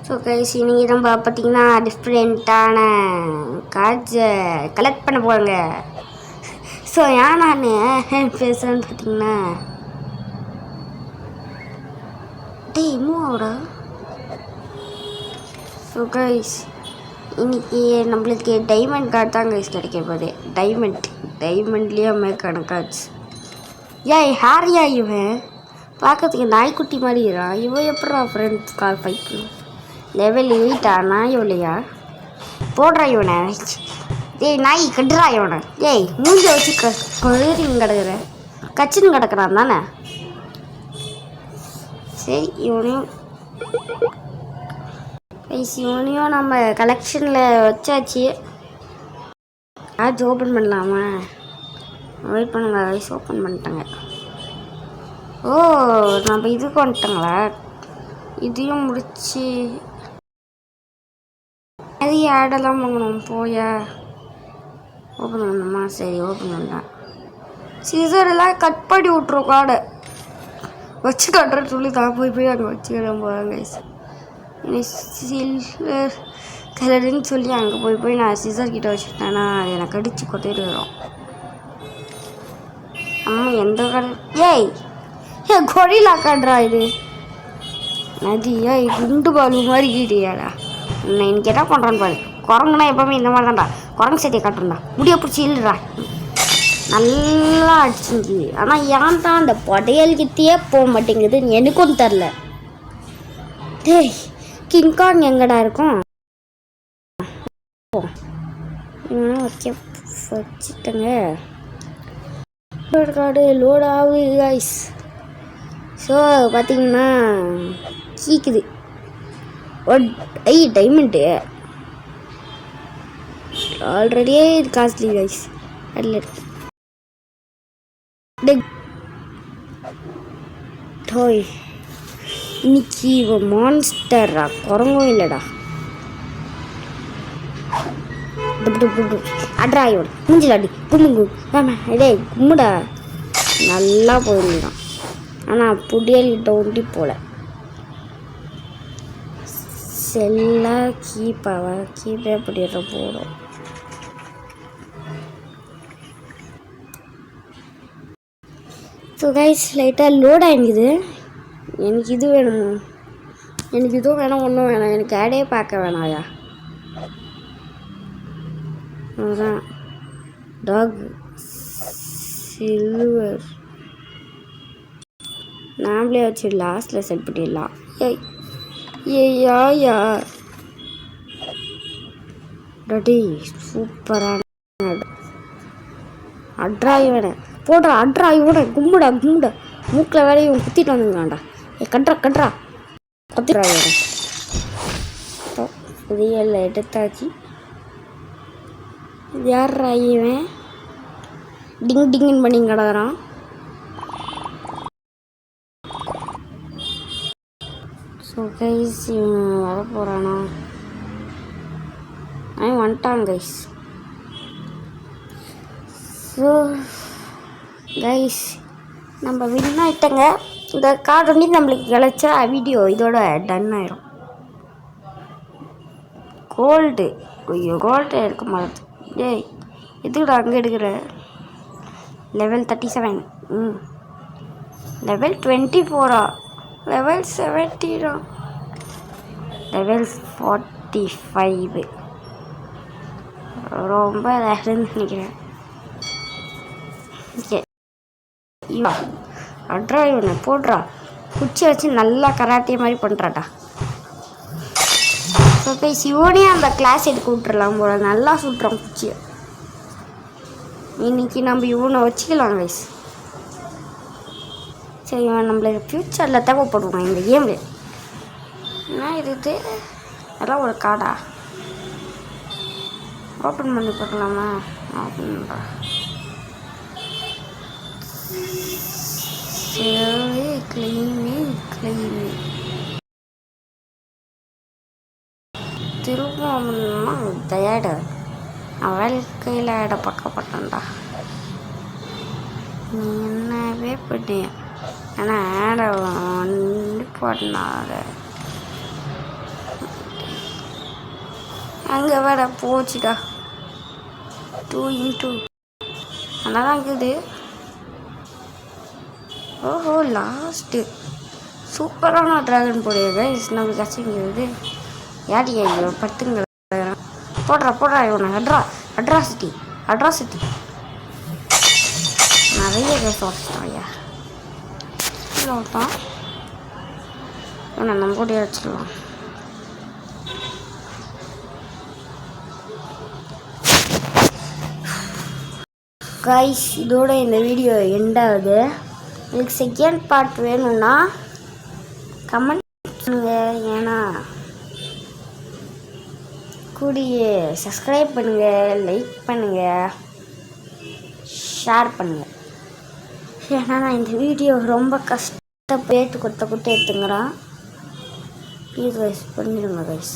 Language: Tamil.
ஸோ கைஸ் இன்னைக்கு நம்ம பார்த்தீங்கன்னா டிஃப்ரெண்ட்டான கார்ட்ஸை கலெக்ட் பண்ண போகிறாங்க. ஸோ ஏன் நான் பேசுகிறேன்னு பார்த்தீங்கன்னா மூவோட. ஸோ கைஸ் இன்னைக்கு நம்மளுக்கு டைமண்ட் கார்டு தான் கைஸ் கிடைக்க போகுது. டைமண்ட்லேயே மேக்கான கார்ட்ஸ். ஹாரியா இவன் பார்க்கறதுக்கு நாய்க்குட்டி மாதிரி இருக்கான். இவன் எப்படா ஃப்ரெண்ட்ஸ் கால் ஃபைட் பண்ணும்? லெவல் 8 நாய் இல்லையா போடுறா இவனை. நாய் கட்டுறா இவனை. மூஞ்ச வச்சு கொழுறிங்க கிடக்குற கச்சின்னு கிடக்குறான் தானே. சரி இவனையும் நம்ம கலெக்ஷனில் வச்சாச்சு. ஆச்சு ஓப்பன் பண்ணலாமா? வெயிட் பண்ணுங்க. ஐஸ் ஓப்பன் பண்ணிட்டாங்க. ஓ நம்ம இதுக்கு வந்துட்டோங்களா? இதையும் முடிச்சு அது ஆடெல்லாம் வாங்கணும். போயா ஓப்பன் பண்ணணுமா? சரி ஓப்பன் பண்ணலாம். சீசரெல்லாம் கட் பண்ணி விட்ருவோம். காடை வச்சு கட்டுறேன்னு சொல்லி தான் போய் அங்கே வச்சுக்கிறேன் போகிறாங்க. சில்வர் கலருன்னு சொல்லி அங்கே போய் நான் சிசர் கிட்ட வச்சுட்டேன்னா அது எனக்கு அடித்து கொட்டிட்டு வரும். அம்மா எந்த கடை கொடிலா காட்டுறா இது நதியா குண்டு பாலு மாதிரி கீட்டியாடா. நான் இன்னைக்கு என்ன பண்ணுறான்னு பாரு. குரங்குனா எப்போவுமே இந்த மாதிரி தான்டா. குரங்கு சட்டியை காட்டுறா முடிய பிடிச்சி இல்லைடா. நல்லா அடிச்சுங்க. ஆனால் ஏன் தான் அந்த படையல்கிட்டயே போக மாட்டேங்குதுன்னு எனக்கும் தெரில. கிங்காங் எங்கடா இருக்கும்? ஓகே வச்சுட்டேங்க. கார்டு லோட் ஆகுது கைஸ். ஸோ பார்த்தீங்கன்னா சீக்குது. டைமண்ட்டு ஆல்ரெடியே இது காஸ்ட்லி கைஸ். டோய் இன்னைக்கு மான்ஸ்டரா குரங்கும் இல்லைடா. அட்ரா இவன் மூஞ்சில் அடி கும்பு கும்முடா. நல்லா போயிருந்தான் ஆனால் புடியல்கிட்ட ஒண்டி போல. செல்லா கீப்பே அப்படின்ற போடும். ஸோ கைஸ் லைட்டாக லோட் ஆகிடுது. எனக்கு இது வேணுமா? எனக்கு இதுவும் வேணாம் ஒன்றும் வேணாம். எனக்கு ஆடே பார்க்க வேணாயா. அதுதான் டாக் சில்வர் நாமளே வச்சு லாஸ்ட்டில் செட் பண்ணிடலாம். யா டடி சூப்பரான அட்ரா இவனை போடுறா. அட்ரா இவனை கும்பிடா மூக்கில் வேலையை இவன் குத்திட்டு வந்துங்களாண்டா. கட்டுறா குத்திடுறா இவனை. புதிய எடுத்தாச்சு. யார்ரா இவன் டிங்குன்னு பண்ணி கிடக்குறான். ஸோ கைஸ் இவன் வர போகிறானா? அவன் வந்துட்டான் கைஸ். ஸோ கைஸ் நம்ம வின் ஆகிட்டங்க. இந்த கார்டு வந்து நம்மளுக்கு கிடச்சா வீடியோ இதோட டன் ஆயிரும். கோல்டு கோல்டு எடுக்க மாட்டேன். எதுக்குடா அங்கே எடுக்கிற? லெவல் 37. லெவல் 24. லெவல் 70. லெவல் 45. ரொம்ப ரேர்னு நினைக்கிறேன். அட்ரா இவனை போடுறா. குச்சி வச்சு நல்லா கராத்தே மாதிரி பண்ணுறாடா. ஸோ போய் சிவோனே அந்த கிளாஸ் எடுக்க விட்டுறலாம் போல. நல்லா சுட்டுறான் குச்சியை. இன்னைக்கு நம்ம இவனை வச்சுக்கலாம் கைஸ். சரி இவன் நம்மளுக்கு ஃப்யூச்சரில் தேவைப்படுவான் இந்த கேமில். என்ன இது அதெல்லாம் ஒரு கார்டா? ஓப்பன் பண்ணி பார்க்கலாமா? ஓப்பன் பண்ணுறா. சரி கிளீனு திரும்ப தயாட வாழ்க்கையில் ஆட பக்கப்பட்டேன்டா. நீ என்னவே பண்ணிய ஆனால் ஆட வந்து போட்டினாத அங்கே வேட போச்சுடா 2x2 நல்லா தான் இருக்குது. ஓஹோ லாஸ்ட்டு சூப்பரான ட்ராகன் போடுது கைஸ். நம்மளுக்கு கஷ்டங்கிறது யாடி ஐயோ பத்துங்க போடுறா இவனை அட்ராசிட்டி நிறைய கேஸ் வச்சுட்டான் ஐயா. விட்டான் இவனை நம்ம போட்டு வச்சிடலாம். கைஸ் இதோட இந்த வீடியோ எண்டாகுது. எனக்கு செகண்ட் பார்ட் வேணும்னா கமெண்ட் பண்ணுங்க. ஏன்னா கூடிய சப்ஸ்கிரைப் பண்ணுங்கள், லைக் பண்ணுங்கள், ஷேர் பண்ணுங்கள். ஏன்னா நான் இந்த வீடியோ ரொம்ப கஷ்டப்பட்டு கொடுத்து எடுத்துங்கிறேன். ப்ளீஸ் கைஸ் பண்ணிடுங்க கைஸ்.